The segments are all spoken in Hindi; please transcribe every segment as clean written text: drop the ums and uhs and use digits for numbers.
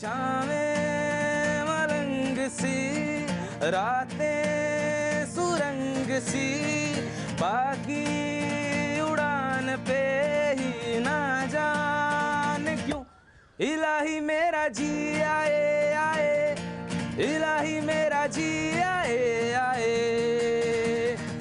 शामें मलंग सी, रातें सुरंग सी, बाकी उड़ान पे ही ना जान क्यों इलाही मेरा जी आए आए, इलाही मेरा जी आए आए।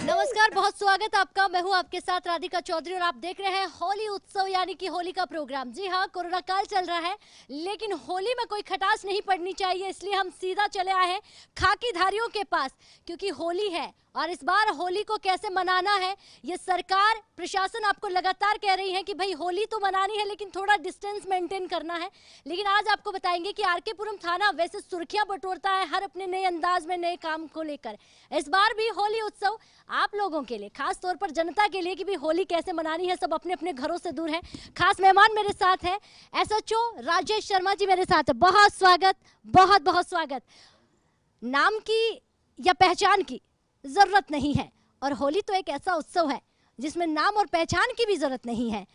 नमस्कार, बहुत स्वागत आपका। मैं हूं आपके साथ राधिका चौधरी और आप देख रहे हैं होली उत्सव यानी कि होली का प्रोग्राम। जी हाँ, कोरोना काल चल रहा है लेकिन होली में कोई खटास नहीं पड़नी चाहिए, इसलिए हम सीधा चले आए हैं खाकी धारियों के पास, क्योंकि होली है और इस बार होली को कैसे मनाना है ये सरकार प्रशासन आपको लगातार कह रही है कि भाई होली तो मनानी है लेकिन थोड़ा डिस्टेंस मेंटेन करना है। लेकिन आज आपको बताएंगे कि आर के पुरम थाना वैसे सुर्खियां बटोरता है हर अपने नए अंदाज में, नए काम को लेकर। इस बार भी होली उत्सव आप लोगों के लिए, खास तौर पर जनता के लिए कि भी होली कैसे मनानी है, सब अपने अपने घरों से दूर है। खास मेहमान मेरे साथ है SHO राजेश शर्मा जी, मेरे साथ है। बहुत स्वागत, बहुत बहुत स्वागत। नाम की या पहचान की जरूरत नहीं है और होली तो एक ऐसा उत्सव है जिसमें नाम और पहचान की भी जरूरत नहीं है।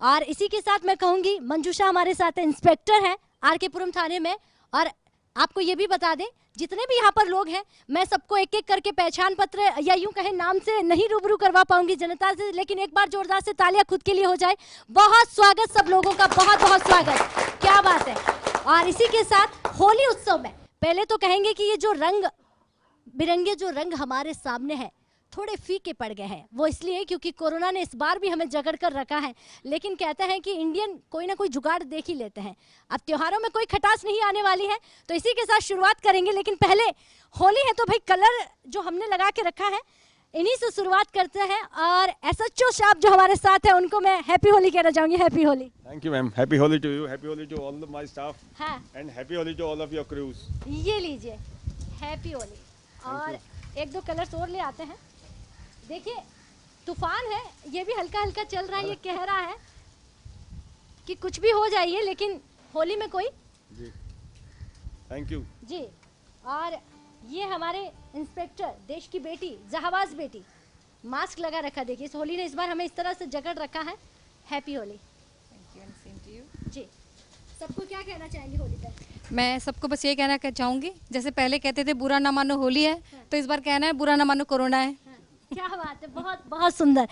और इसी के साथ मैं कहूंगी मंजूषा हमारे साथ है, इंस्पेक्टर है आर के पुरम थाने में। और आपको ये भी बता दें, जितने भी यहाँ पर लोग हैं मैं सबको एक एक करके पहचान पत्र या यूं कहें नाम से नहीं रूबरू करवा पाऊंगी जनता से, लेकिन एक बार जोरदार से तालियां खुद के लिए हो जाए। बहुत स्वागत सब लोगों का, बहुत बहुत स्वागत, क्या बात है। और इसी के साथ होली उत्सव में पहले तो कहेंगे कि ये जो रंग बिरंगे जो रंग हमारे सामने है थोड़े फीके पड़ गए हैं। वो इसलिए क्योंकि कोरोना ने इस बार भी हमें जकड़ कर रखा है, लेकिन कहते हैं कि इंडियन कोई ना कोई जुगाड़ देख ही लेते हैं। अब त्योहारों में कोई खटास नहीं आने वाली है तो इसी के साथ शुरुआत करेंगे। लेकिन पहले होली है तो भाई कलर जो हमने लगा के रखा है इन्हीं से शुरुआत करते हैं। और SHO साहब जो हमारे साथ है उनको मैं हैप्पी होली कहना चाहूंगी। Happy Holi. Thank you ma'am. Happy Holi to you, happy Holi to all of my staff and happy Holi to all of your crews. ये लीजिए हैप्पी होली। और एक दो कलर्स और ले आते हैं। देखिए तूफान है, ये भी हल्का हल्का चल रहा है, ये कह रहा है कि कुछ भी हो जाइए लेकिन होली में कोई जी। थैंक यू जी। और ये हमारे इंस्पेक्टर, देश की बेटी, जहाबाज बेटी, मास्क लगा रखा। देखिए इस होली ने इस बार हमें इस तरह से जकड़ रखा है। Happy Holi. Thank you and same to you. जी, सबको क्या कहना चाहेंगे होली पर? मैं सबको बस ये कहना चाहूँगी, जैसे पहले कहते थे बुरा ना मानो होली है, तो इस बार कहना है बुरा ना मानो कोरोना है। क्या बात है, बहुत बहुत सुंदर।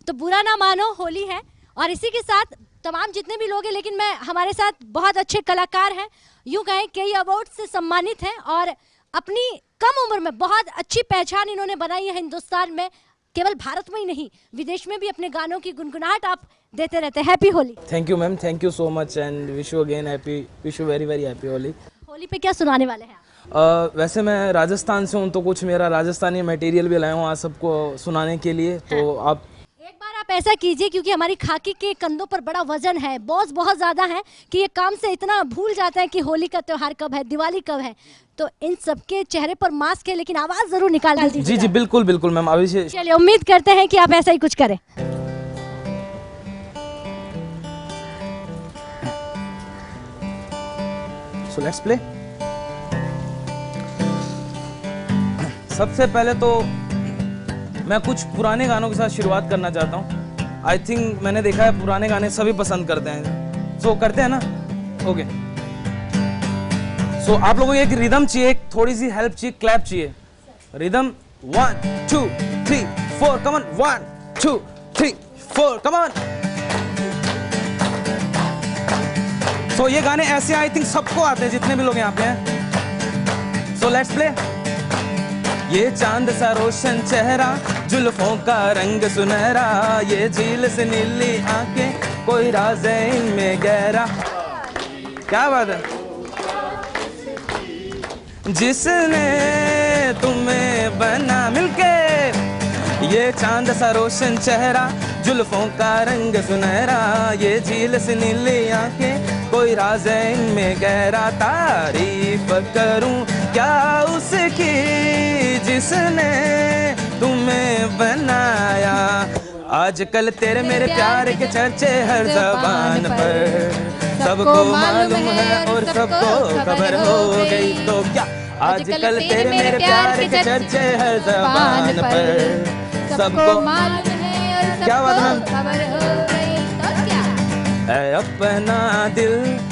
तो बुरा ना मानो होली है। और इसी के साथ तमाम जितने भी लोग हैं, लेकिन मैं हमारे साथ बहुत अच्छे कलाकार हैं, यूं कहें कई अवार्ड से सम्मानित हैं और अपनी कम उम्र में बहुत अच्छी पहचान इन्होंने बनाई है हिंदुस्तान में, केवल भारत में ही नहीं विदेश में भी अपने गानों की गुनगुनाहट आप देते रहते हैं। Happy Holi. Thank you ma'am, thank you so much and wish you again happy, wish you very very happy Holi. Holi पे क्या सुनाने वाले हैं आप? वैसे मैं राजस्थान से हूँ तो कुछ मेरा राजस्थानी मटेरियल भी लाया हूँ आज सबको सुनाने के लिए। तो आप एक बार आप ऐसा कीजिए, क्योंकि हमारी खाकी के कंधों पर बड़ा वजन है, बॉस बहुत ज़्यादा है कि ये काम से इतना भूल जाते हैं कि होली का त्यौहार कब है, दिवाली कब है। तो इन सबके चेहरे पर मास्क है लेकिन आवाज़ ज़रूर निकाल दीजिए। जी जी बिल्कुल बिल्कुल मैम, अभी से चलिए उम्मीद करते हैं कि आप ऐसा ही कुछ करें। So let's play. सबसे पहले तो मैं कुछ पुराने गानों के साथ शुरुआत करना चाहता हूँ। आई थिंक मैंने देखा है पुराने गाने सभी पसंद करते हैं, सो करते हैं ना? ओके। सो आप लोगों को एक रिदम चाहिए, एक थोड़ी सी हेल्प चाहिए, क्लैप चाहिए। Rhythm 1 2 3 4 come on, 1 2 3 4 come on. So ये गाने ऐसे आई थिंक सबको आते हैं जितने भी लोग यहाँ पे हैं। So let's play. ये चांद सा रोशन चेहरा, जुल्फों का रंग सुनहरा, ये झील से नीली आंखें, कोई राज है इनमें गहरा। क्या बात है। जिसने तुम्हें बना मिलके, ये चांद सा रोशन चेहरा, जुल्फों का रंग सुनहरा, ये झील से नीली आंखें, कोई राज है इनमें गहरा। तारीफ करूं क्या उसकी जिसने तुम्हें बनाया। आजकल तेरे मेरे प्यार के चर्चे हर जबान पर, सबको मालूम है और सबको खबर हो गई। तो क्या आजकल तेरे मेरे प्यार के चर्चे हर जबान पर, सबको मालूम है और सबको खबर हो गई। तो क्या है अपना दिल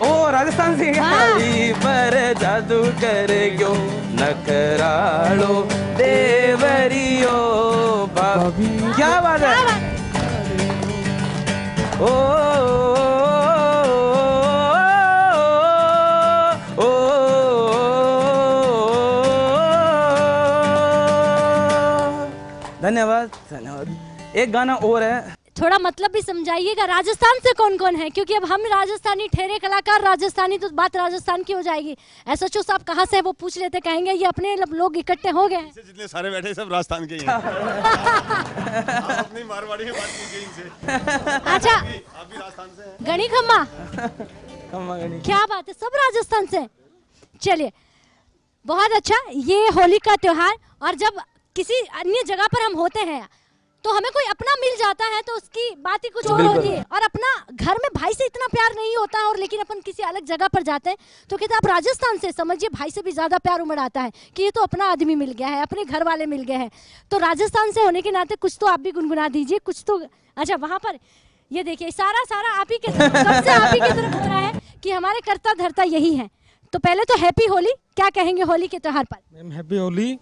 ओ राजस्थान से हाँ। गाड़ी पर जादू करेगो नखरालो देवरियो भाभी। क्या बात है। ओ धन्यवाद धन्यवाद। एक गाना और है, थोड़ा मतलब भी समझाइएगा, राजस्थान से कौन कौन है, क्योंकि अब हम राजस्थानी ठहरे कलाकार राजस्थानी, तो बात राजस्थान की हो जाएगी। एसएचओ साहब कहाँ से है वो पूछ लेते, कहेंगे ये अपने लोग इकट्ठे हो गए हैं। जितने सारे बैठे सब राजस्थान के ही हैं। आप अपनी मारवाड़ी में बात कीजिए इनसे। अच्छा आप भी राजस्थान से हैं? गणी खम्मा, कम्मा गणी। क्या बात है, सब राजस्थान से हैं। चलिए बहुत अच्छा। ये होली का त्योहार, और जब किसी अन्य जगह पर हम होते हैं तो हमें कोई अपना मिल जाता है तो उसकी बात ही कुछ और होती है। और अपना घर में भाई से इतना प्यार नहीं होता है, और लेकिन अपन किसी अलग जगह पर जाते हैं तो कहते हैं आप राजस्थान से, समझिए भाई से भी ज्यादा प्यार उमड़ आता है कि ये तो अपना आदमी मिल गया है, अपने घर वाले मिल गए हैं। तो राजस्थान से होने के नाते कुछ तो आप भी गुनगुना दीजिए, कुछ तो। अच्छा वहां पर ये देखिए सारा सारा आप ही के तरफ, कब से आप ही की तरफ हो रहा है कि हमारे करता धरता यही है। तो पहले तो हैप्पी होली, क्या कहेंगे होली के त्योहार पर? Ma'am happy Holi.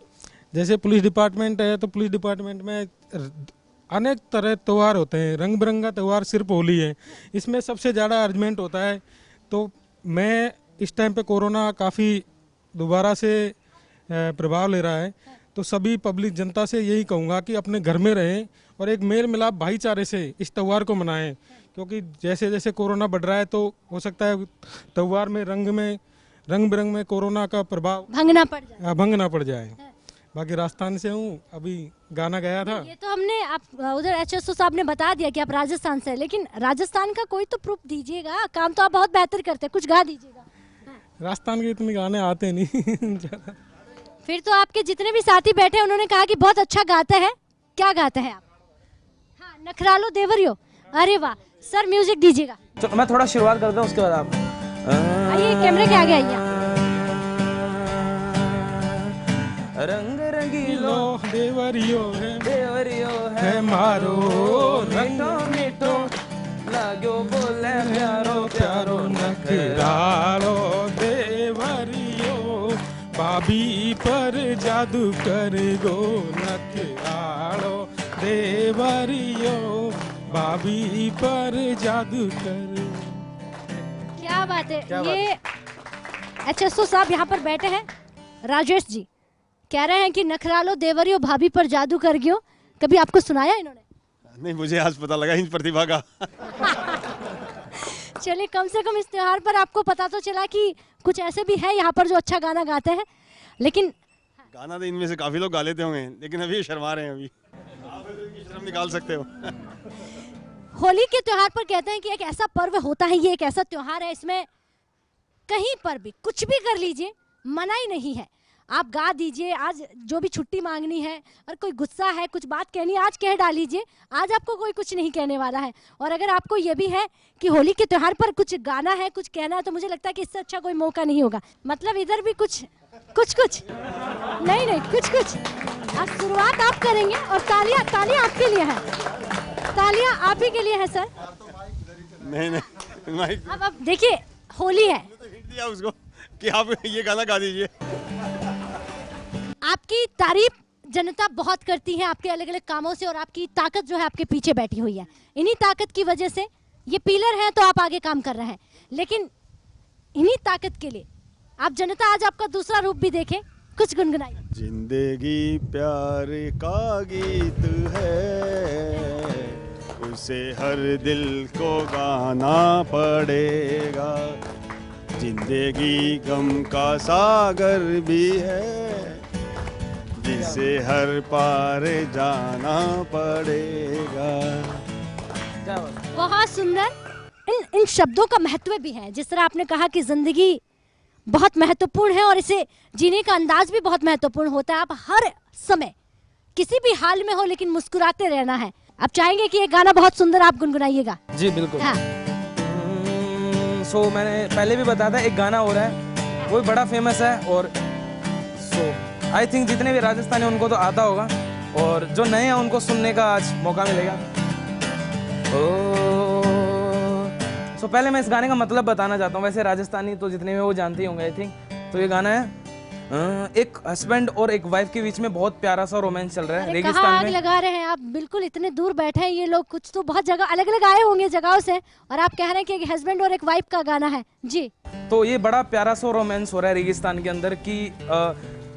जैसे पुलिस डिपार्टमेंट है तो पुलिस डिपार्टमेंट में अनेक तरह त्यौहार होते हैं, रंग बिरंगा त्यौहार सिर्फ होली है, इसमें सबसे ज़्यादा अर्जमेंट होता है। तो मैं इस टाइम पे कोरोना काफ़ी दोबारा से प्रभाव ले रहा है, तो सभी पब्लिक जनता से यही कहूँगा कि अपने घर में रहें और एक मेल मिलाप भाईचारे से इस त्यौहार को मनाएं, क्योंकि जैसे जैसे कोरोना बढ़ रहा है तो हो सकता है त्यौहार में रंग बिरंग में कोरोना का प्रभाव भंग ना पड़ जाए। बाकी राजस्थान से हूँ, अभी गाना गाया था। ये तो हमने आप उधर एचएसओ साहब ने बता दिया कि आप राजस्थान से हैं, लेकिन राजस्थान का कोई तो प्रूफ दीजिएगा, काम तो आप बहुत बेहतर करते हैं, कुछ गा दीजिएगा। राजस्थान के इतने गाने आते नहीं। फिर तो आपके जितने भी साथी बैठे हैं उन्होंने कहा कि बहुत अच्छा गाते हैं। क्या गाते हैं आप? हाँ, नखरालो देवरियो। अरे वाह सर, म्यूजिक दीजिएगा। तो मैं थोड़ा शुरुआत करता हूँ, उसके बाद आप आइए कैमरे के आगे आइए। रंग रंगीलो देवरियो है मारो मीठो मीठो लागो बोले प्यारो प्यारो नखरालो देवरियो, भाभी पर जादू कर गो नखरालो देवरियो, भाभी पर जादू कर। क्या बात है। ये एचएसओ साहब यहाँ पर बैठे हैं, राजेश जी कह रहे हैं कि नखरालो देवरियो भाभी पर जादू कर गयो। कभी आपको सुनाया इन्होंने? नहीं, मुझे आज पता लगा इन प्रतिभा का। चलिए कम से कम इस त्योहार पर आपको पता तो चला कि कुछ ऐसे भी है यहाँ पर जो अच्छा गाना गाते हैं। लेकिन गाना तो इनमें से काफी लोग गा लेते होंगे, लेकिन अभी ये शर्मा रहे हैं। अभी आप इनकी शर्म निकाल सकते हो। होली के त्योहार पर कहते हैं कि एक ऐसा पर्व होता है, ये एक ऐसा त्योहार है, इसमें कहीं पर भी कुछ भी कर लीजिए, मनाही नहीं है। आप गा दीजिए, आज जो भी छुट्टी मांगनी है और कोई गुस्सा है, कुछ बात कहनी है, आज कह डालीजिए, आज आपको कोई कुछ नहीं कहने वाला है। और अगर आपको ये भी है कि होली के त्योहार पर कुछ गाना है, कुछ कहना है, तो मुझे लगता है कि इससे अच्छा कोई मौका नहीं होगा। मतलब इधर भी कुछ नहीं कुछ आज शुरुआत आप करेंगे और तालियां आपके लिए है, तालियां आप ही के लिए है सर। नहीं अब देखिए होली है, तो हिंट दिया उसको कि आप ये गाना गा दीजिए। आपकी तारीफ जनता बहुत करती है आपके अलग अलग कामों से, और आपकी ताकत जो है आपके पीछे बैठी हुई है। इन्हीं ताकत की वजह से ये पिलर है तो आप आगे काम कर रहे हैं, लेकिन इन्हीं ताकत के लिए आप जनता आज आपका दूसरा रूप भी देखें। कुछ गुनगुनाइए। जिंदगी प्यार का गीत है, उसे हर दिल को गाना पड़ेगा। जिंदगी गम का सागर भी है, जिसे हर पार जाना पड़ेगा। बहुत सुंदर। इन शब्दों का महत्व भी है। जिस तरह आपने कहा कि जिंदगी बहुत महत्वपूर्ण है और इसे जीने का अंदाज भी बहुत महत्वपूर्ण होता है। आप हर समय किसी भी हाल में हो लेकिन मुस्कुराते रहना है। आप चाहेंगे कि ये गाना बहुत सुंदर आप गुनगुनाइएगा? जी बिल्कुल। हाँ। सो मैंने पहले भी बताया था, एक गाना हो रहा है वो भी बड़ा फेमस है, और सो आई थिंक जितने भी राजस्थानी उनको तो आता होगा, और जो नए हैं उनको सुनने का आज मौका मिलेगा। सो पहले मैं इस गाने का मतलब बताना चाहता हूँ। वैसे राजस्थानी तो जितने भी वो जानते ही होंगे आई थिंक। तो ये गाना है एक हस्बैंड और एक वाइफ के बीच में बहुत प्यारा सा रोमांस चल रहा है अरे कहाँ रेगिस्तान आग में। लगा रहे हैं आप, बिल्कुल इतने दूर बैठे हैं ये लोग, कुछ तो बहुत जगह अलग अलग आए होंगे जगहों से, और आप कह रहे हैं कि एक हस्बैंड और एक वाइफ का गाना है जी। तो ये बड़ा प्यारा सा रोमांस हो रहा है रेगिस्तान के अंदर कि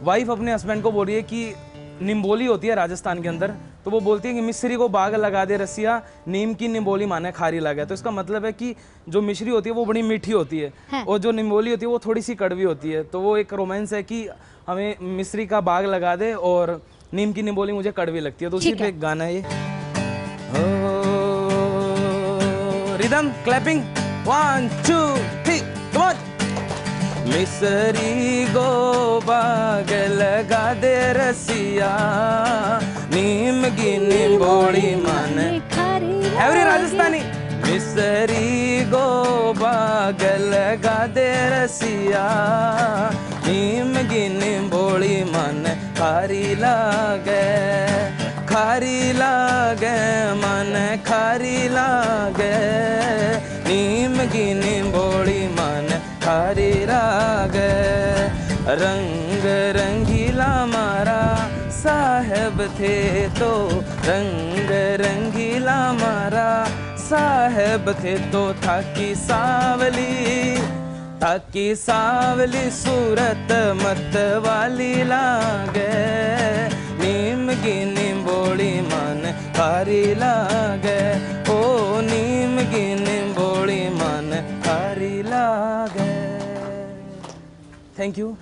वाइफ अपने हस्बैंड को बोल रही है कि निम्बोली होती है राजस्थान के अंदर, तो वो बोलती है कि मिश्री को बाग लगा दे रसिया, नीम की निम्बोली माने खारी लगा। तो इसका मतलब है कि जो मिश्री होती है वो बड़ी मीठी होती है और जो निम्बोली होती है वो थोड़ी सी कड़वी होती है। तो वो एक रोमांस है कि हमें मिश्री का बाग लगा दे और नीम की निम्बोली मुझे कड़वी लगती है। तो उसी पे एक गाना है ये। Rhythm clapping 1 2 3 come on. मिसरी गो बाग लगा दे रसिया, नीम की निम्बोली माने एवरी राजस्थानी। मिसरी गो बाग लगा दे रसिया, नीम की निम्बोली माने खारी लागे, खारी लागे माने खारी लागे, नीम की निम्बोली माने खारी लागे। रंग रंगीला मारा साहेब थे तो, रंग रंगीला मारा साहेब थे तो, थाकी सावली सूरत मत वाली लागे, नीम की निम्बोली मन खारी लागे, ओ नीम की निम्बोली मन खारी लागे। Thank you.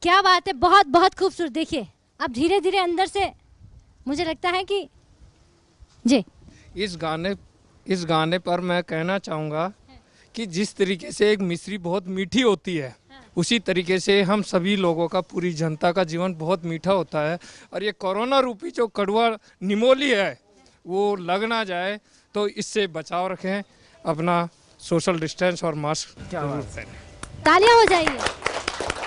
क्या बात है, बहुत बहुत खूबसूरत। देखिए अब धीरे धीरे अंदर से मुझे लगता है कि जी इस गाने पर मैं कहना चाहूँगा कि जिस तरीके से एक मिश्री बहुत मीठी होती है, उसी तरीके से हम सभी लोगों का, पूरी जनता का जीवन बहुत मीठा होता है। और ये कोरोना रूपी जो कड़वा निमोली है वो लग ना जाए, तो इससे बचाव रखें, अपना सोशल डिस्टेंस और मास्क जरूर पहनें। तालियां हो जाइए।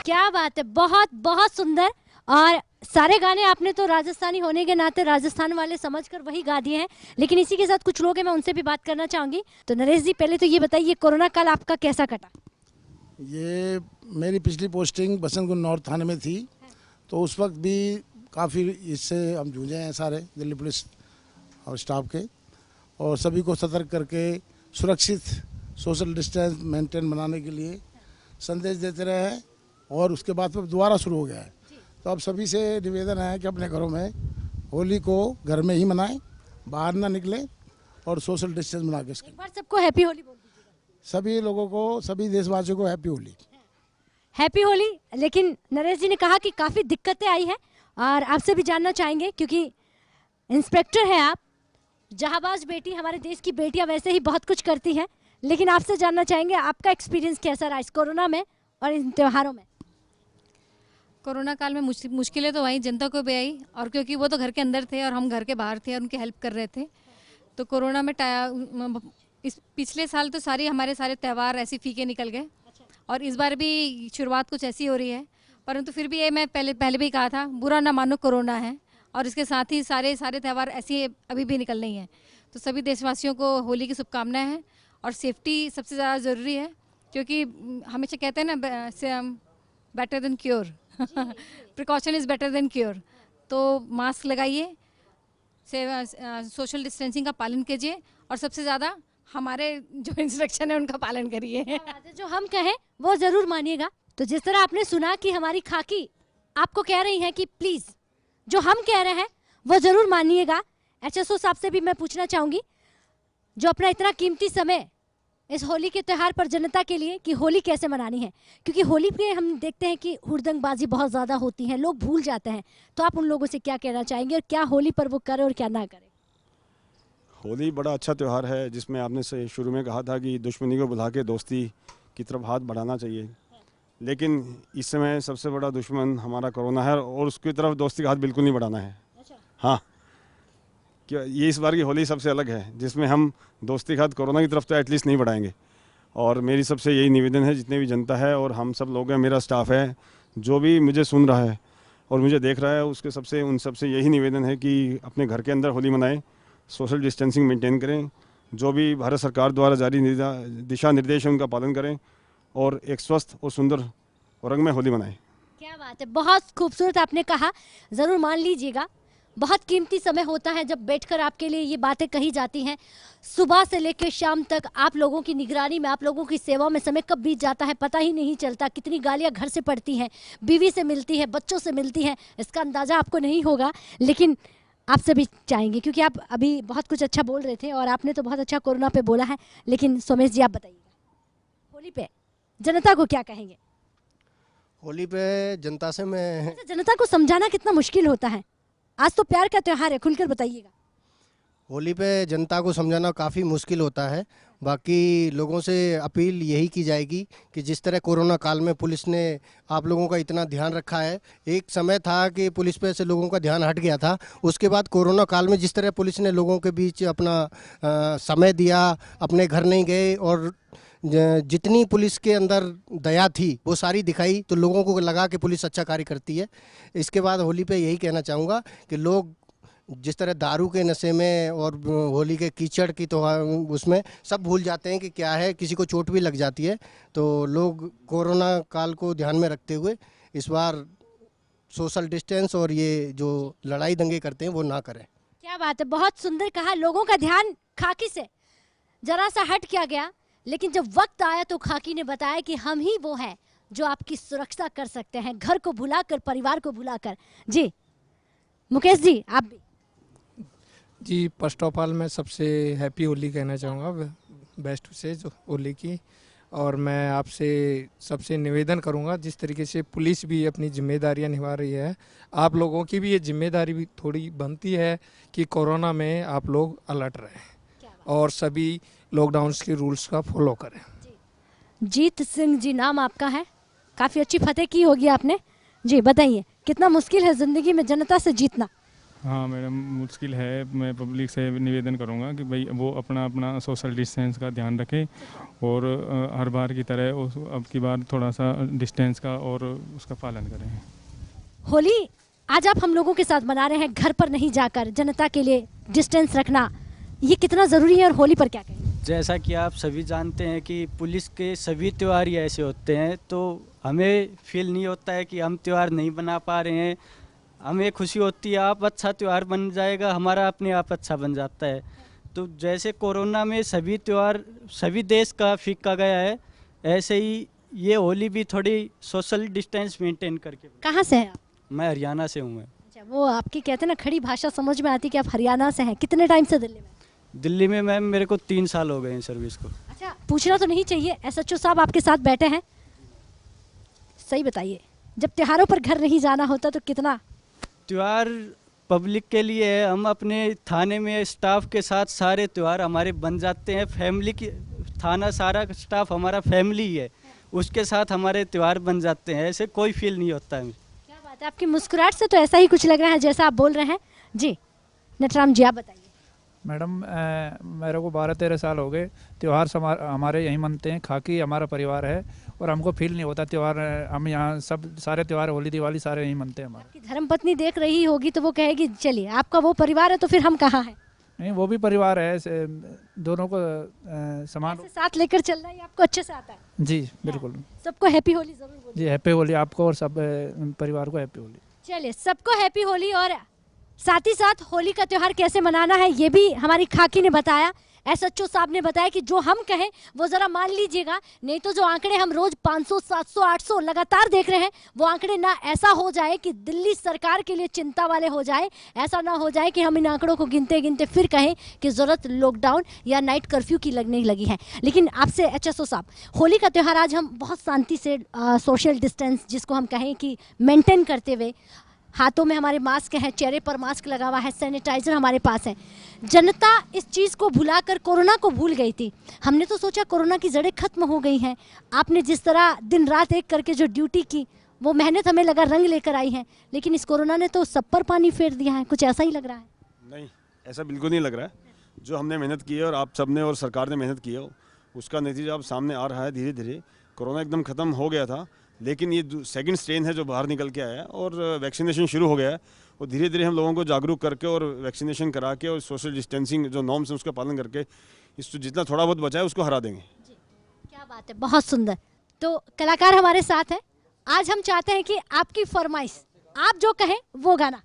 क्या बात है, बहुत बहुत सुंदर। और सारे गाने आपने तो राजस्थानी होने के नाते राजस्थान वाले समझकर वही गा दिए हैं, लेकिन इसी के साथ कुछ लोग हैं, मैं उनसे भी बात करना चाहूंगी। तो नरेश जी पहले तो ये बताइए, कोरोना काल आपका कैसा कटा? ये मेरी पिछली पोस्टिंग बसंतकुंड नॉर्थ थाने में थी, तो उस वक्त भी काफ़ी इससे हम जूझे हैं सारे दिल्ली पुलिस और स्टाफ के, और सभी को सतर्क करके सुरक्षित सोशल डिस्टेंस मेंटेन बनाने के लिए संदेश देते रहे हैं। और उसके बाद फिर दोबारा शुरू हो गया है, तो अब सभी से निवेदन है कि अपने घरों में होली को घर में ही मनाएं, बाहर ना निकलें और सोशल डिस्टेंस बना के एक बार सबको हैप्पी होली बोल दीजिएगा। सभी लोगों को, सभी देशवासियों को हैप्पी होली। हैप्पी होली। लेकिन नरेश जी ने कहा कि काफ़ी दिक्कतें आई हैं, और आपसे भी जानना चाहेंगे क्योंकि इंस्पेक्टर हैं आप, जहाबाज बेटी, हमारे देश की बेटियां वैसे ही बहुत कुछ करती हैं, लेकिन आपसे जानना चाहेंगे आपका एक्सपीरियंस कैसा रहा इस कोरोना में और इन त्योहारों में? कोरोना काल में मुश्किलें तो आई, जनता को भी आई, और क्योंकि वो तो घर के अंदर थे और हम घर के बाहर थे और उनकी हेल्प कर रहे थे, तो कोरोना में इस पिछले साल तो हमारे सारे त्यौहार ऐसे फीके निकल गए, और इस बार भी शुरुआत कुछ ऐसी हो रही है। परंतु फिर भी ये मैं पहले भी कहा था, बुरा ना मानो कोरोना है, और इसके साथ ही सारे त्यौहार ऐसे अभी भी निकल नहीं हैं। तो सभी देशवासियों को होली की शुभकामनाएं हैं, और सेफ्टी सबसे ज़्यादा ज़रूरी है, क्योंकि हमेशा कहते हैं ना, better than cure, precaution is better than cure. तो मास्क लगाइए, सोशल डिस्टेंसिंग का पालन कीजिए, और सबसे ज़्यादा हमारे जो इंस्ट्रक्शन है उनका पालन करिए। जो हम कहें वो ज़रूर मानिएगा। तो जिस तरह आपने सुना कि हमारी खाकी आपको कह रही है कि प्लीज़ जो हम कह रहे हैं वो ज़रूर मानिएगा। HSO साहब से भी मैं पूछना चाहूँगी, जो अपना इतना कीमती समय इस होली के त्यौहार पर जनता के लिए, कि होली कैसे मनानी है, क्योंकि होली पे हम देखते हैं कि हुड़दंगबाजी बहुत ज़्यादा होती है, लोग भूल जाते हैं, तो आप उन लोगों से क्या कहना चाहेंगे, और क्या होली पर वो करें और क्या ना करें? होली बड़ा अच्छा त्यौहार है, जिसमें आपने से शुरू में कहा था कि दुश्मनी को भुला के दोस्ती की तरफ हाथ बढ़ाना चाहिए, लेकिन इस समय सबसे बड़ा दुश्मन हमारा कोरोना है, और उसकी तरफ दोस्ती का हाथ बिल्कुल नहीं बढ़ाना है। हाँ, क्या ये इस बार की होली सबसे अलग है, जिसमें हम दोस्ती का हाथ कोरोना की तरफ तो एटलीस्ट नहीं बढ़ाएंगे। और मेरी सबसे यही निवेदन है, जितने भी जनता है और हम सब लोग हैं, मेरा स्टाफ है, जो भी मुझे सुन रहा है और मुझे देख रहा है, उन सबसे यही निवेदन है कि अपने घर के अंदर होली मनाएं, सोशल डिस्टेंसिंग मेंटेन करें, जो भी भारत सरकार द्वारा जारी दिशा निर्देश है उनका पालन करें और एक स्वस्थ और सुंदर रंग में होली मनाएं। क्या बात है, बहुत खूबसूरत आपने कहा। ज़रूर मान लीजिएगा, बहुत कीमती समय होता है जब बैठकर आपके लिए ये बातें कही जाती हैं। सुबह से लेकर शाम तक आप लोगों की निगरानी में, आप लोगों की सेवा में समय कब बीत जाता है पता ही नहीं चलता। कितनी गालियां घर से पड़ती हैं, बीवी से मिलती है, बच्चों से मिलती हैं, इसका अंदाज़ा आपको नहीं होगा। लेकिन आपसे भी चाहेंगे, क्योंकि आप अभी बहुत कुछ अच्छा बोल रहे थे और आपने तो बहुत अच्छा कोरोना पे बोला है। लेकिन सोमेश जी, आप बताइएगा, होली पे जनता को क्या कहेंगे? होली पे जनता से मैं जनता को समझाना कितना मुश्किल होता है। आज तो प्यार का त्योहार है, खुलकर बताइएगा। होली पे जनता को समझाना काफ़ी मुश्किल होता है। बाकी लोगों से अपील यही की जाएगी कि जिस तरह कोरोना काल में पुलिस ने आप लोगों का इतना ध्यान रखा है, एक समय था कि पुलिस पे से लोगों का ध्यान हट गया था। उसके बाद कोरोना काल में जिस तरह पुलिस ने लोगों के बीच अपना समय दिया, अपने घर नहीं गए और जितनी पुलिस के अंदर दया थी वो सारी दिखाई, तो लोगों को लगा कि पुलिस अच्छा कार्य करती है। इसके बाद होली पे यही कहना चाहूँगा कि लोग जिस तरह दारू के नशे में और होली के कीचड़ की तो उसमें सब भूल जाते हैं कि क्या है, किसी को चोट भी लग जाती है। तो लोग कोरोना काल को ध्यान में रखते हुए इस बार सोशल डिस्टेंस और ये जो लड़ाई दंगे करते हैं वो ना करें। क्या बात है, बहुत सुंदर कहा। लोगों का ध्यान खाकी से जरा सा हट किया गया, लेकिन जब वक्त आया तो खाकी ने बताया कि हम ही वो हैं जो आपकी सुरक्षा कर सकते हैं, घर को भुलाकर, परिवार को भुलाकर। जी मुकेश जी, आप भी। जी, फर्स्ट ऑफ ऑल मैं सबसे हैप्पी होली कहना चाहूँगा, बेस्ट विशेष होली की। और मैं आपसे सबसे निवेदन करूँगा, जिस तरीके से पुलिस भी अपनी जिम्मेदारियाँ निभा रही है, आप लोगों की भी ये जिम्मेदारी भी थोड़ी बनती है कि कोरोना में आप लोग अलर्ट रहें और सभी लॉकडाउन के रूल्स का फॉलो करें। जीत सिंह जी नाम आपका है, काफ़ी अच्छी फतेह की होगी आपने। जी बताइए, कितना मुश्किल है ज़िंदगी में जनता से जीतना? हाँ मैडम, मुश्किल है। मैं पब्लिक से निवेदन करूँगा कि भाई वो अपना अपना सोशल डिस्टेंस का ध्यान रखें और हर बार की तरह अब की बार थोड़ा सा डिस्टेंस का और उसका पालन करें। होली आज आप हम लोगों के साथ मना रहे हैं, घर पर नहीं जाकर, जनता के लिए डिस्टेंस रखना ये कितना ज़रूरी है और होली पर क्या कहें? जैसा कि आप सभी जानते हैं कि पुलिस के सभी त्यौहार ही ऐसे होते हैं, तो हमें फील नहीं होता है कि हम त्यौहार नहीं बना पा रहे हैं। हमें खुशी होती है आप अच्छा त्यौहार बन जाएगा, हमारा अपने आप अच्छा बन जाता है। तो जैसे कोरोना में सभी त्यौहार सभी देश का फीका गया है, ऐसे ही ये होली भी थोड़ी सोशल डिस्टेंस मेंटेन करके। कहाँ से हैं आप? मैं हरियाणा से हूँ। मैं अच्छा, वो आपकी कहते हैं ना खड़ी भाषा समझ में आती कि आप हरियाणा से हैं। कितने टाइम से दिल्ली में? दिल्ली में मैम मेरे को 3 साल हो गए हैं सर्विस को। अच्छा, पूछना तो नहीं चाहिए, एसएचओ साहब आपके साथ बैठे हैं, सही बताइए, जब त्योहारों पर घर नहीं जाना होता तो कितना? त्यौहार पब्लिक के लिए है, हम अपने थाने में स्टाफ के साथ सारे त्यौहार हमारे बन जाते हैं। फैमिली की थाना सारा स्टाफ हमारा फैमिली ही है, उसके साथ हमारे त्यौहार बन जाते हैं। ऐसे कोई फील नहीं होता है। क्या बात है, आपकी मुस्कुराहट से तो ऐसा ही कुछ लग रहा है जैसा आप बोल रहे हैं। जी नटराम जी, आप बताइए। मैडम, मेरे को 12-13 साल हो गए, त्यौहार हमारे यहीं मनते हैं, खाकी हमारा परिवार है और हमको फील नहीं होता त्यौहार। हम यहाँ सब सारे त्यौहार, होली दिवाली सारे यहीं मनते हैं हमारे। आपकी धर्मपत्नी देख रही होगी तो वो कहेगी चलिए आपका वो परिवार है तो फिर हम कहाँ हैं? नहीं, वो भी परिवार है, दोनों को समान साथ लेकर चलना ही आपको अच्छे से आता है। जी बिल्कुल। सबको हैप्पी होली जरूर बोलिए। जी हैप्पी होली आपको और सब परिवार को हैप्पी होली। चलिए, सबको हैप्पी होली। और साथ ही साथ होली का त्यौहार कैसे मनाना है ये भी हमारी खाकी ने बताया, एसएचओ साहब ने बताया कि जो हम कहें वो ज़रा मान लीजिएगा, नहीं तो जो आंकड़े हम रोज 500, 700, 800 लगातार देख रहे हैं वो आंकड़े ना ऐसा हो जाए कि दिल्ली सरकार के लिए चिंता वाले हो जाए, ऐसा ना हो जाए कि हम इन आंकड़ों को गिनते गिनते फिर कहें कि ज़रूरत लॉकडाउन या नाइट कर्फ्यू की लगने लगी है। लेकिन आपसे एचएसओ साहब, होली का त्यौहार आज हम बहुत शांति से सोशल डिस्टेंस जिसको हम कहें कि मेंटेन करते हुए, हाथों में हमारे मास्क हैं, चेहरे पर मास्क लगा हुआ है, सैनिटाइजर हमारे पास है। जनता इस चीज़ को भुलाकर कोरोना को भूल गई थी। हमने तो सोचा कोरोना की जड़ें खत्म हो गई हैं। आपने जिस तरह दिन रात एक करके जो ड्यूटी की वो मेहनत हमें लगा रंग लेकर आई है, लेकिन इस कोरोना ने तो सब पर पानी फेर दिया है। कुछ ऐसा ही लग रहा है? नहीं, ऐसा बिल्कुल नहीं लग रहा है। जो हमने मेहनत की है और आप सबने और सरकार ने मेहनत की है उसका नतीजा अब सामने आ रहा है धीरे धीरे। कोरोना एकदम ख़त्म हो गया था, लेकिन ये सेकंड स्ट्रेन है जो बाहर निकल के आया है और वैक्सीनेशन शुरू हो गया है और धीरे धीरे हम लोगों को जागरूक करके और वैक्सीनेशन करा के और सोशल डिस्टेंसिंग जो नॉर्म्स हैं उसका पालन करके इसको जितना थोड़ा बहुत बचा है उसको हरा देंगे। क्या बात है, बहुत सुंदर। तो कलाकार हमारे साथ हैं। आज हम चाहते हैं कि आपकी फरमाइश, आप जो कहें वो गाना।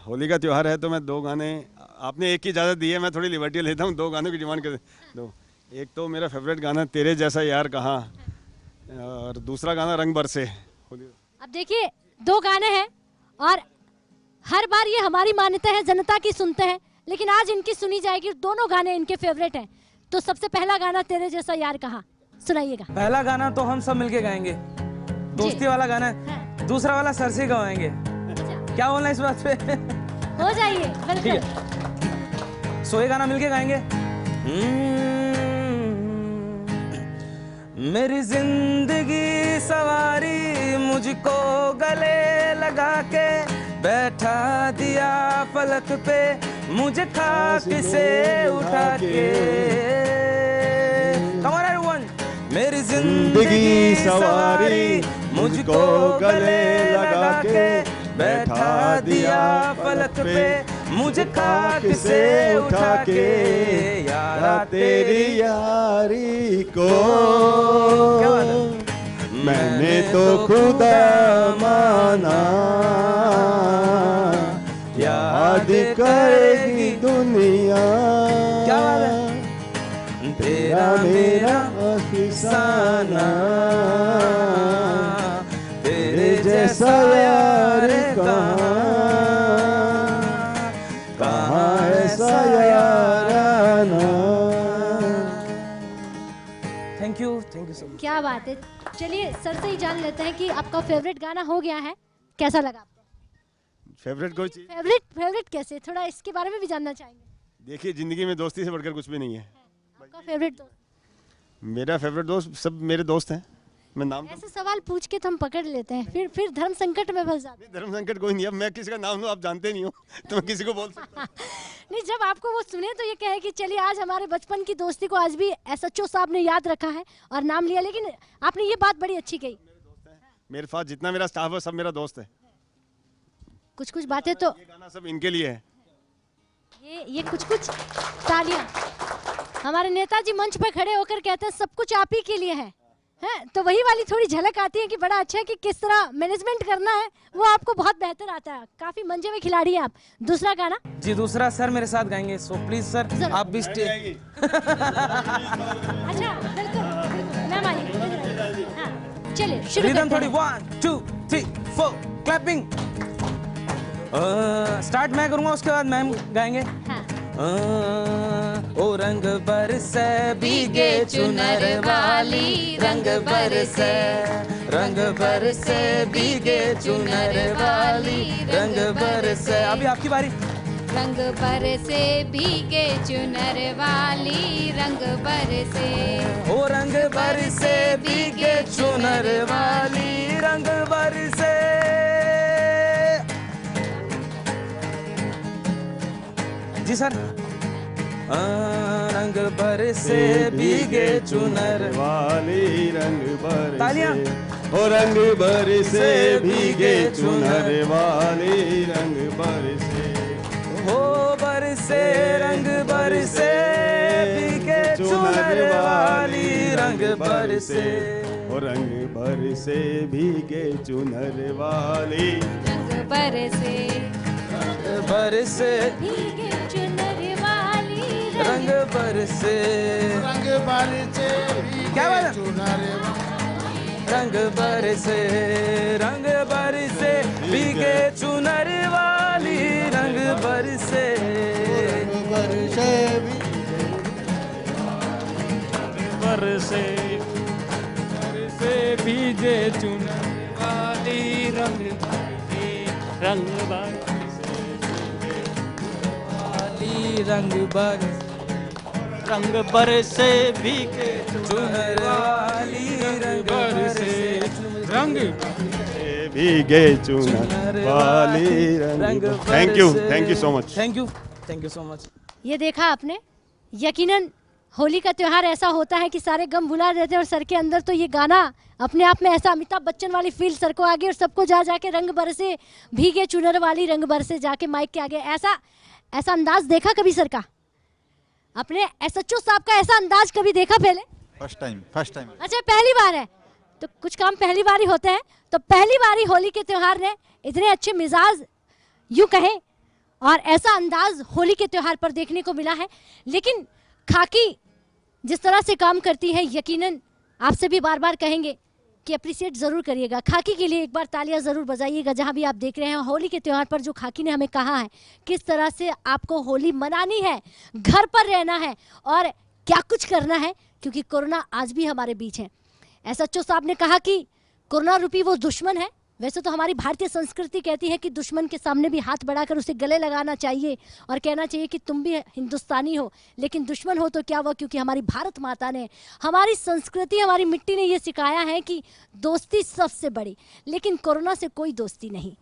होली का त्यौहार है तो मैं 2 गाने, आपने एक की इजाज़त दी है, मैं थोड़ी लिबर्टी लेता हूँ, 2 गानों की डिमांड कर दो। एक तो मेरा फेवरेट गाना तेरे जैसा यार कहाँ, और दूसरा गाना रंग बरसे। अब देखिए 2 गाने हैं और हर बार ये हमारी मान्यता है, जनता की सुनते हैं, लेकिन आज इनकी सुनी जाएगी। दोनों गाने इनके फेवरेट हैं। तो सबसे पहला गाना तेरे जैसा यार कहाँ, सुनाइएगा। पहला गाना तो हम सब मिलके गाएंगे, दोस्ती वाला गाना है। दूसरा वाला सर से गवाएंगे। क्या बोलना इस बात पे? हो जाइए, ठीक है। सो ये गाना मिलके गाएंगे। मेरी जिंदगी सवारी मुझको गले लगा के बैठा दिया फलक पे, मुझे खाक से उठा के। Come on everyone। मेरी जिंदगी सवारी मुझको गले लगा के बैठा दिया फलक पे, मुझे खाक से उठा के। यारा तेरी यारी को मैंने तो खुदा माना, याद करेगी दुनिया। क्या बात है? तेरा मेरा अफसाना, तेरे जैसा यार कहाँ ऐसा याराना। Thank you so much. क्या बात है। चलिए सर से ही जान लेते हैं कि आपका फेवरेट गाना हो गया है, कैसा लगा आपको? फेवरेट कोई चीज? फेवरेट कैसे, थोड़ा इसके बारे में भी जानना चाहेंगे। देखिए जिंदगी में दोस्ती से बढ़कर कुछ भी नहीं है। आपका फेवरेट दोस्त? मेरा फेवरेट दोस्त सब मेरे दोस्त हैं। मैं नाम ऐसे सवाल पूछ के तो हम पकड़ लेते हैं, फिर धर्म संकट में फंस जाते हैं। धर्म संकट कोई नहीं, अब मैं किसी का नाम लूं, आप जानते नहीं हो तो मैं किसी को बोल सकता नहीं, जब आपको वो सुने तो ये कहे कि चलिए आज हमारे बचपन की दोस्ती को आज भी एसएचओ साहब ने याद रखा है और नाम लिया, लेकिन आपने ये बात बड़ी अच्छी कही। मेरे पास जितना मेरा स्टाफ है सब मेरा दोस्त है। कुछ बातें तो ये गाना सब इनके लिए है। ये कुछ तालियां। हमारे नेताजी मंच पे खड़े होकर कहते हैं सब कुछ आप ही के लिए है। तो वही वाली थोड़ी झलक आती है कि बड़ा अच्छा है कि किस तरह मैनेजमेंट करना है, वो आपको बहुत बेहतर आता है। काफी मंजे में खिलाड़ी हैं आप। दूसरा गाना? जी दूसरा सर मेरे साथ गाएंगे, सो प्लीज सर आप भी स्टेज। अच्छा बिल्कुल मैम आइए। हाँ चलिए शुरू रिदम करते थोड़ी। 1 2 3 4 क्लैपिंग। स्टार्ट मैं करूंगा, उसके बाद मैम गाएंगे। हाँ। ओ रंग बरसे भीगे चुनर वाली, रंग बरसे भीगे चुनर वाली, रंग बरसे। अभी आपकी बारी। रंग बरसे भीगे चुनर वाली, रंग बरसे। ओ रंग बरसे भीगे चुनर वाली, रंग बरसे। जी सर। रंग बरसे भीगे चुनर वाली, रंग बरसे। तालियां। ओ रंग बरसे भीगे चुनर वाली, रंग बरसे। हो बरसे रंग बरसे भीगे चुनर वाली, रंग बरसे। ओ रंग बरसे भीगे चुनर वाली, रंग बरसे बरसे भीगे चुनर वाली, रंग बरसे। रंग बरसे क्या बात है? चुनर रंग बरसे भीगे चुनर वाली, रंग बरसे। बरसे बरसे भीगे चुनर वाली, रंग रंग बरसे भीगे चुनर वाली, रंग बरसे। रंग भीगे चुनर वाली, रंग। Thank you so much. Thank you so much. ये देखा आपने, यकीनन होली का त्योहार ऐसा होता है कि सारे गम भुला देते हैं और सर के अंदर तो ये गाना अपने आप में ऐसा अमिताभ बच्चन वाली फील सर को आगे और सबको जा जाके रंग बरसे भीगे चुनर वाली रंग बरसे जाके माइक के आगे, ऐसा अंदाज देखा कभी सर का? अपने SHO साहब का ऐसा अंदाज कभी देखा पहले? First time. अच्छा, पहली बार है तो कुछ काम पहली बार ही होते हैं। तो पहली बार ही होली के त्योहार ने इतने अच्छे मिजाज यूं कहें और ऐसा अंदाज होली के त्योहार पर देखने को मिला है। लेकिन खाकी जिस तरह से काम करती है, यकीनन आपसे भी बार बार कहेंगे कि अप्रिशिएट ज़रूर करिएगा। खाकी के लिए एक बार तालियां ज़रूर बजाइएगा जहां भी आप देख रहे हैं। होली के त्यौहार पर जो खाकी ने हमें कहा है किस तरह से आपको होली मनानी है, घर पर रहना है और क्या कुछ करना है, क्योंकि कोरोना आज भी हमारे बीच है। SHO साहब ने कहा कि कोरोना रूपी वो दुश्मन है। वैसे तो हमारी भारतीय संस्कृति कहती है कि दुश्मन के सामने भी हाथ बढ़ाकर उसे गले लगाना चाहिए और कहना चाहिए कि तुम भी हिंदुस्तानी हो, लेकिन दुश्मन हो तो क्या हुआ, क्योंकि हमारी भारत माता ने, हमारी संस्कृति, हमारी मिट्टी ने ये सिखाया है कि दोस्ती सबसे बड़ी। लेकिन कोरोना से कोई दोस्ती नहीं,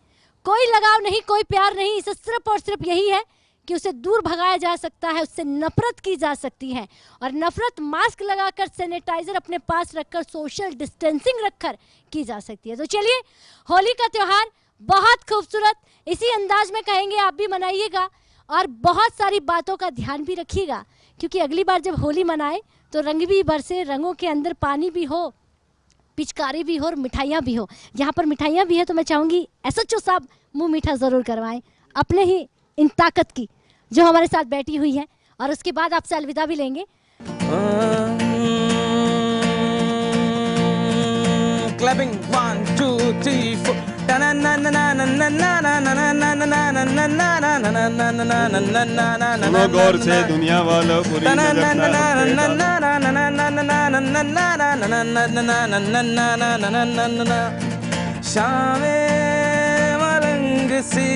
कोई लगाव नहीं, कोई प्यार नहीं। इसे सिर्फ और सिर्फ यही है कि उसे दूर भगाया जा सकता है, उससे नफरत की जा सकती है। और नफरत मास्क लगाकर, सैनिटाइजर अपने पास रखकर, सोशल डिस्टेंसिंग रखकर की जा सकती है। तो चलिए, होली का त्योहार बहुत खूबसूरत, इसी अंदाज में कहेंगे आप भी मनाइएगा और बहुत सारी बातों का ध्यान भी रखिएगा, क्योंकि अगली बार जब होली मनाए तो रंग भी बरसे, रंगों के अंदर पानी भी हो, पिचकारी भी हो और मिठाइयाँ भी हो। यहाँ पर मिठाइयाँ भी है तो मैं चाहूँगी SHO साहब मुँह मीठा ज़रूर करवाएं अपने ही इन ताकत की जो हमारे साथ बैठी हुई है, और उसके बाद आपसे अलविदा भी लेंगे। क्लबिंग 1 2 3 4 सुनो गौर से दुनिया वालों, पूरी शामें मलंग सी,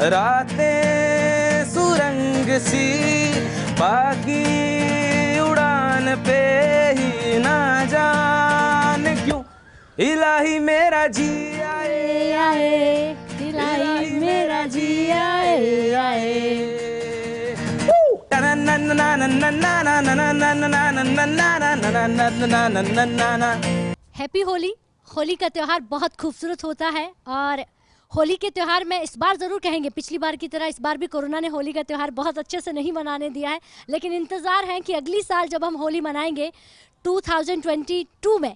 रातें सुरंग सी, बाकी उड़ान पे ही ना जान क्यों इलाही मेरा जी आए आए, इलाही मेरा जी आए आए। हैप्पी होली। होली का त्योहार बहुत खूबसूरत होता है और होली के त्यौहार में इस बार ज़रूर कहेंगे, पिछली बार की तरह इस बार भी कोरोना ने होली का त्यौहार बहुत अच्छे से नहीं मनाने दिया है, लेकिन इंतज़ार है कि अगली साल जब हम होली मनाएंगे 2022 में,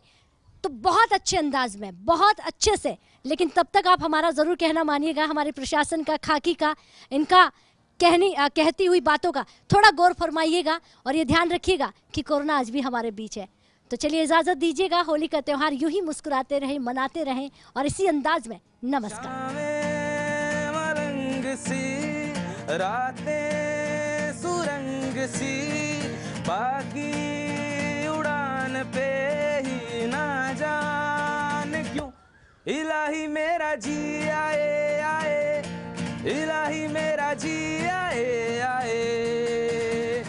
तो बहुत अच्छे अंदाज में, बहुत अच्छे से। लेकिन तब तक आप हमारा ज़रूर कहना मानिएगा, हमारे प्रशासन का, खाकी का, इनका कहती हुई बातों का थोड़ा गौर फरमाइएगा और ये ध्यान रखिएगा कि कोरोना आज भी हमारे बीच है। तो चलिए इजाज़त दीजिएगा। होली का त्यौहार यूं ही मुस्कुराते रहें, मनाते रहें और इसी अंदाज में नमस्कार। रातें सुरंग सी, बाकी उड़ान पे ही ना जान क्यों इलाही मेरा जी आए आए, इलाही मेरा जी आए आए।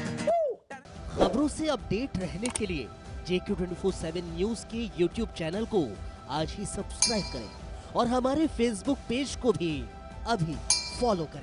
खबरों से अपडेट रहने के लिए JQ24/7 न्यूज के YouTube चैनल को आज ही सब्सक्राइब करें और हमारे Facebook पेज को भी अभी फॉलो करें।